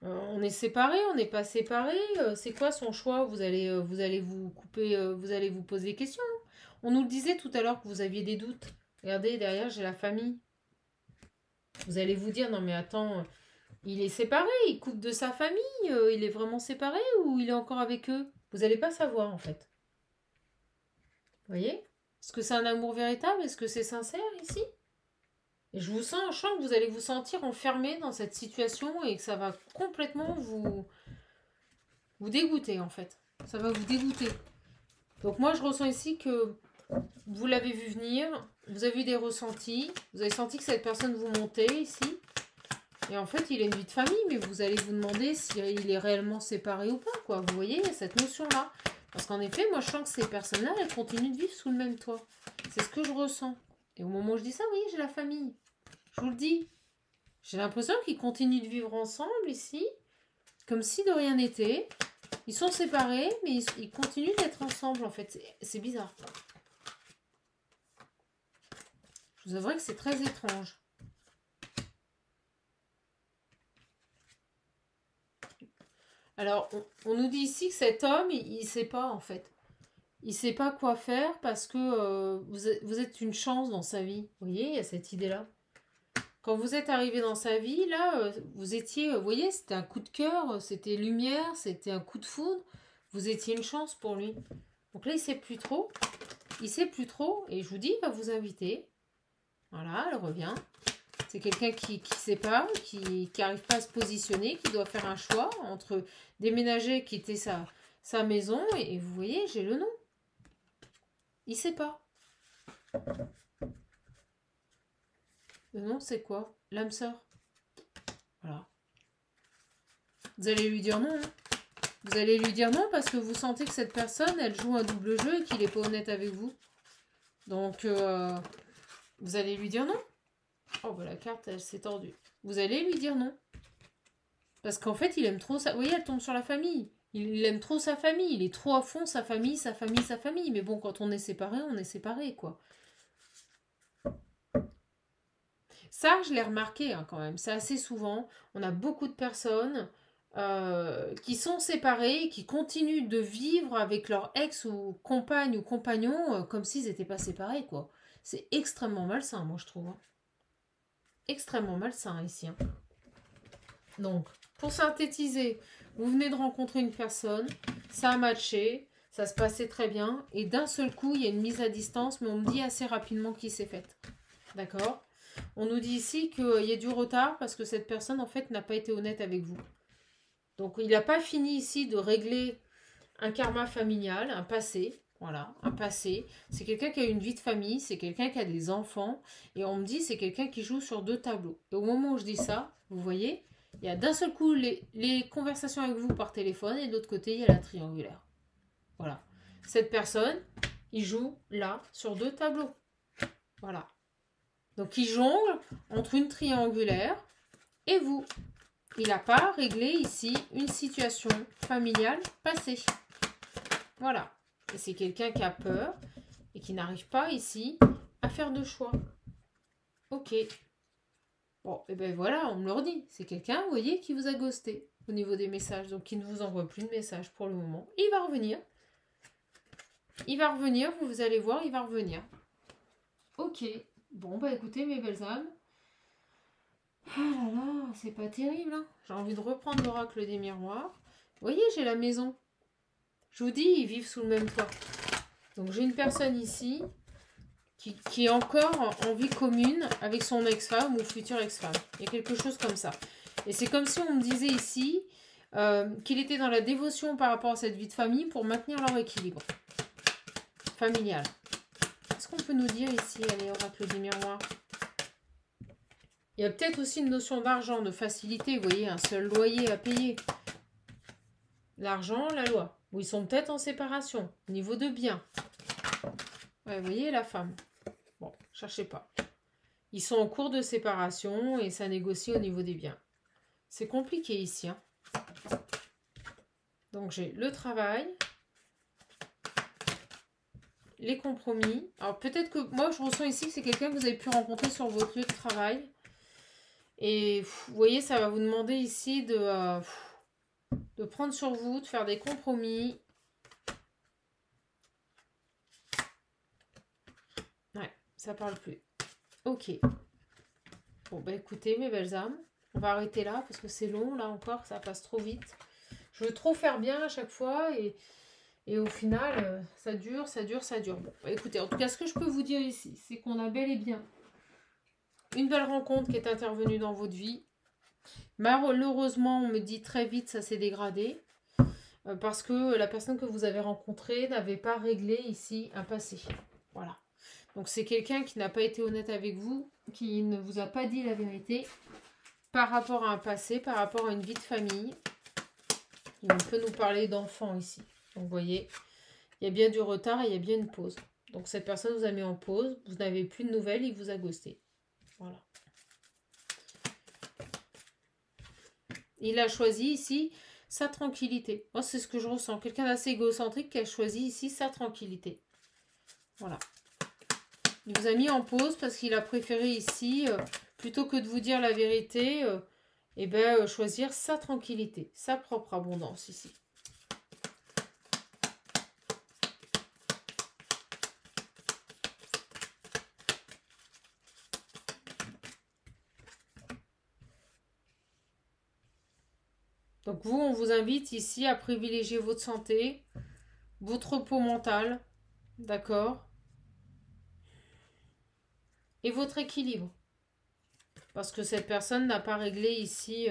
On est séparés, on n'est pas séparés? C'est quoi son choix? Vous allez vous couper, vous allez vous poser des questions. On nous le disait tout à l'heure que vous aviez des doutes. Regardez, derrière, j'ai la famille. Vous allez vous dire, non mais attends, il est séparé, il coupe de sa famille, il est vraiment séparé ou il est encore avec eux? Vous n'allez pas savoir en fait. Vous voyez? Est-ce que c'est un amour véritable? Est-ce que c'est sincère ici? Et je sens que vous allez vous sentir enfermé dans cette situation et que ça va complètement vous dégoûter en fait. Ça va vous dégoûter. Donc moi je ressens ici que vous l'avez vu venir, vous avez eu des ressentis, vous avez senti que cette personne vous montait ici. Et en fait il a une vie de famille, mais vous allez vous demander s'il est réellement séparé ou pas, quoi. Vous voyez, il y a cette notion-là. Parce qu'en effet, moi je sens que ces personnes-là, elles continuent de vivre sous le même toit. C'est ce que je ressens. Et au moment où je dis ça, oui, j'ai la famille. Je vous le dis. J'ai l'impression qu'ils continuent de vivre ensemble ici, comme si de rien n'était. Ils sont séparés, mais ils continuent d'être ensemble, en fait. C'est bizarre. Je vous avouerai que c'est très étrange. Alors, on nous dit ici que cet homme, il ne sait pas, en fait. Il ne sait pas quoi faire parce que vous êtes une chance dans sa vie. Vous voyez, il y a cette idée-là. Quand vous êtes arrivé dans sa vie, là, vous étiez, vous voyez, c'était un coup de cœur, c'était lumière, c'était un coup de foudre. Vous étiez une chance pour lui. Donc là, il ne sait plus trop. Il ne sait plus trop. Et je vous dis, il va vous inviter. Voilà, elle revient. C'est quelqu'un qui ne sait pas, qui n'arrive pas à se positionner, qui doit faire un choix entre déménager, quitter sa maison. Et vous voyez, j'ai le nom. Il ne sait pas. Le nom, c'est quoi? L'âme sœur. Voilà. Vous allez lui dire non. Hein. Vous allez lui dire non parce que vous sentez que cette personne, elle joue un double jeu et qu'il n'est pas honnête avec vous. Donc, vous allez lui dire non. Oh, bah la carte, elle s'est tordue. Vous allez lui dire non. Parce qu'en fait, il aime trop ça. Vous voyez, elle tombe sur la famille. Il aime trop sa famille. Il est trop à fond sa famille, sa famille, sa famille. Mais bon, quand on est séparé, quoi. Ça, je l'ai remarqué hein, quand même. C'est assez souvent. On a beaucoup de personnes qui sont séparées et qui continuent de vivre avec leur ex ou compagne ou compagnon comme s'ils n'étaient pas séparés, quoi. C'est extrêmement malsain, moi, je trouve. Hein. Extrêmement malsain, ici. Hein. Donc, pour synthétiser, vous venez de rencontrer une personne, ça a matché, ça se passait très bien, et d'un seul coup, il y a une mise à distance, mais on me dit assez rapidement qui s'est faite. D'accord? On nous dit ici qu'il y a du retard parce que cette personne, en fait, n'a pas été honnête avec vous. Donc, il n'a pas fini ici de régler un karma familial, un passé. Voilà, un passé. C'est quelqu'un qui a une vie de famille, c'est quelqu'un qui a des enfants. Et on me dit c'est quelqu'un qui joue sur 2 tableaux. Et au moment où je dis ça, vous voyez, il y a d'un seul coup les conversations avec vous par téléphone et de l'autre côté, il y a la triangulaire. Voilà. Cette personne, il joue là sur 2 tableaux. Voilà. Donc, il jongle entre une triangulaire et vous. Il n'a pas réglé ici une situation familiale passée. Voilà. Et c'est quelqu'un qui a peur et qui n'arrive pas ici à faire de choix. Ok. Bon, et ben voilà, on me le redit. C'est quelqu'un, vous voyez, qui vous a ghosté au niveau des messages. Donc, qui ne vous envoie plus de messages pour le moment. Il va revenir. Il va revenir, vous allez voir, il va revenir. Ok. Bon, bah écoutez, mes belles âmes. Ah là là, c'est pas terrible. Hein. J'ai envie de reprendre l'oracle des miroirs. Vous voyez, j'ai la maison. Je vous dis, ils vivent sous le même toit. Donc, j'ai une personne ici qui est encore en vie commune avec son ex-femme ou future ex-femme. Il y a quelque chose comme ça. Et c'est comme si on me disait ici qu'il était dans la dévotion par rapport à cette vie de famille pour maintenir leur équilibre familial. Qu'est-ce qu'on peut nous dire ici? Allez, oracle du miroir. Il y a peut-être aussi une notion d'argent, de facilité. Vous voyez, un seul loyer à payer. L'argent, la loi. Ou ils sont peut-être en séparation. Niveau de biens. Ouais, vous voyez, la femme. Bon, cherchez pas. Ils sont en cours de séparation et ça négocie au niveau des biens. C'est compliqué ici. Hein. Donc, j'ai le travail. Les compromis. Alors, peut-être que moi, je ressens ici que c'est quelqu'un que vous avez pu rencontrer sur votre lieu de travail. Et vous voyez, ça va vous demander ici de prendre sur vous, de faire des compromis. Ouais, ça parle plus. Ok. Bon, bah écoutez, mes belles âmes, on va arrêter là parce que c'est long, là encore, ça passe trop vite. Je veux trop faire bien à chaque fois et au final, ça dure, ça dure, ça dure. Bon, bah écoutez, en tout cas, ce que je peux vous dire ici, c'est qu'on a bel et bien une belle rencontre qui est intervenue dans votre vie. Malheureusement, on me dit très vite, ça s'est dégradé. Parce que la personne que vous avez rencontrée n'avait pas réglé ici un passé. Voilà. Donc c'est quelqu'un qui n'a pas été honnête avec vous, qui ne vous a pas dit la vérité par rapport à un passé, par rapport à une vie de famille. Et on peut nous parler d'enfants ici. Donc vous voyez, il y a bien du retard et il y a bien une pause. Donc cette personne vous a mis en pause, vous n'avez plus de nouvelles, il vous a ghosté. Voilà. Il a choisi ici sa tranquillité. Moi, c'est ce que je ressens. Quelqu'un d'assez égocentrique qui a choisi ici sa tranquillité. Voilà. Il vous a mis en pause parce qu'il a préféré ici, plutôt que de vous dire la vérité, choisir sa tranquillité, sa propre abondance ici. Donc vous, on vous invite ici à privilégier votre santé, votre repos mental, d'accord? Et votre équilibre. Parce que cette personne n'a pas réglé ici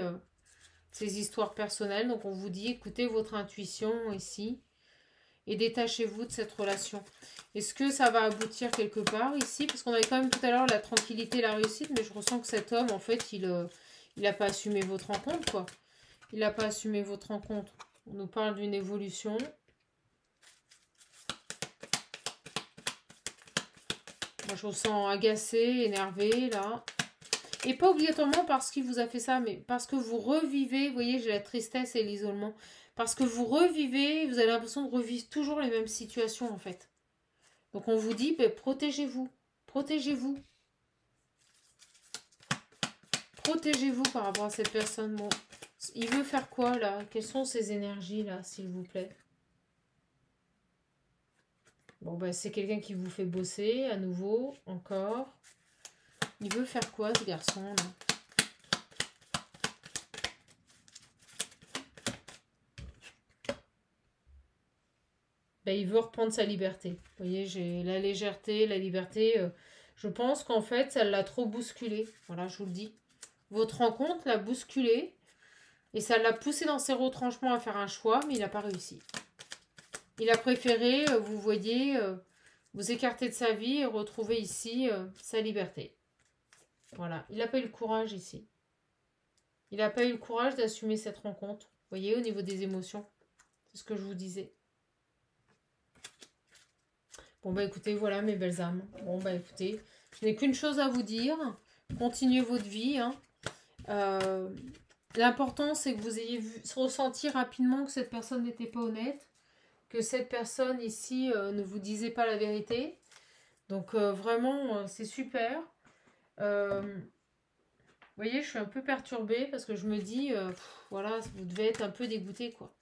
ses histoires personnelles. Donc on vous dit, écoutez votre intuition ici et détachez-vous de cette relation. Est-ce que ça va aboutir quelque part ici? Parce qu'on avait quand même tout à l'heure la tranquillité, la réussite, mais je ressens que cet homme, en fait, il n'a pas assumé votre rencontre, quoi. Il n'a pas assumé votre rencontre. On nous parle d'une évolution. Moi, je vous sens agacé, énervé, là. Et pas obligatoirement parce qu'il vous a fait ça, mais parce que vous revivez, vous voyez, j'ai la tristesse et l'isolement. Parce que vous revivez, vous avez l'impression de revivre toujours les mêmes situations, en fait. Donc, on vous dit, protégez-vous. Protégez-vous. Protégez-vous par rapport à cette personne. Bon, il veut faire quoi, là? Quelles sont ses énergies, là, s'il vous plaît? Bon, c'est quelqu'un qui vous fait bosser, à nouveau, encore. Il veut faire quoi, ce garçon, là? Il veut reprendre sa liberté. Vous voyez, j'ai la légèreté, la liberté. Je pense qu'en fait, ça l'a trop bousculé. Voilà, je vous le dis. Votre rencontre l'a bousculé. Et ça l'a poussé dans ses retranchements à faire un choix, mais il n'a pas réussi. Il a préféré, vous voyez, vous écarter de sa vie et retrouver ici sa liberté. Voilà, il n'a pas eu le courage ici. Il n'a pas eu le courage d'assumer cette rencontre. Vous voyez, au niveau des émotions. C'est ce que je vous disais. Bon, écoutez, voilà mes belles âmes. Bon, écoutez, je n'ai qu'une chose à vous dire. Continuez votre vie. Hein. L'important, c'est que vous ayez ressenti rapidement que cette personne n'était pas honnête. Que cette personne ici ne vous disait pas la vérité. Donc, vraiment, c'est super. Vous voyez, je suis un peu perturbée parce que je me dis, voilà, vous devez être un peu dégoûté, quoi.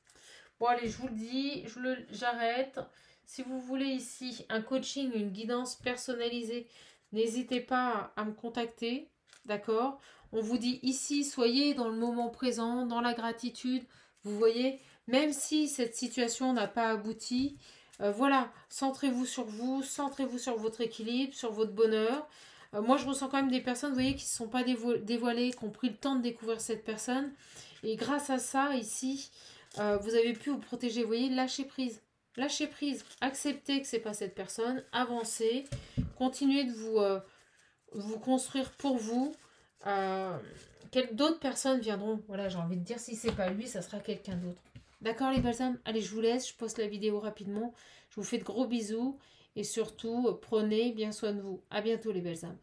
Bon, allez, je vous le dis, j'arrête. Si vous voulez ici un coaching, une guidance personnalisée, n'hésitez pas à me contacter, d'accord? On vous dit ici, soyez dans le moment présent, dans la gratitude. Vous voyez, même si cette situation n'a pas abouti, Voilà, centrez-vous sur vous, centrez-vous sur votre équilibre, sur votre bonheur. Moi, je ressens quand même des personnes, vous voyez, qui ne se sont pas dévoilées, qui ont pris le temps de découvrir cette personne. Et grâce à ça, ici, vous avez pu vous protéger. Vous voyez, lâchez prise. Lâchez prise. Acceptez que ce n'est pas cette personne. Avancez. Continuez de vous construire pour vous. D'autres personnes viendront. Voilà, j'ai envie de dire, si c'est pas lui, ça sera quelqu'un d'autre. D'accord, les belles âmes? Allez, je vous laisse. Je poste la vidéo rapidement. Je vous fais de gros bisous. Et surtout, prenez bien soin de vous. À bientôt, les belles âmes.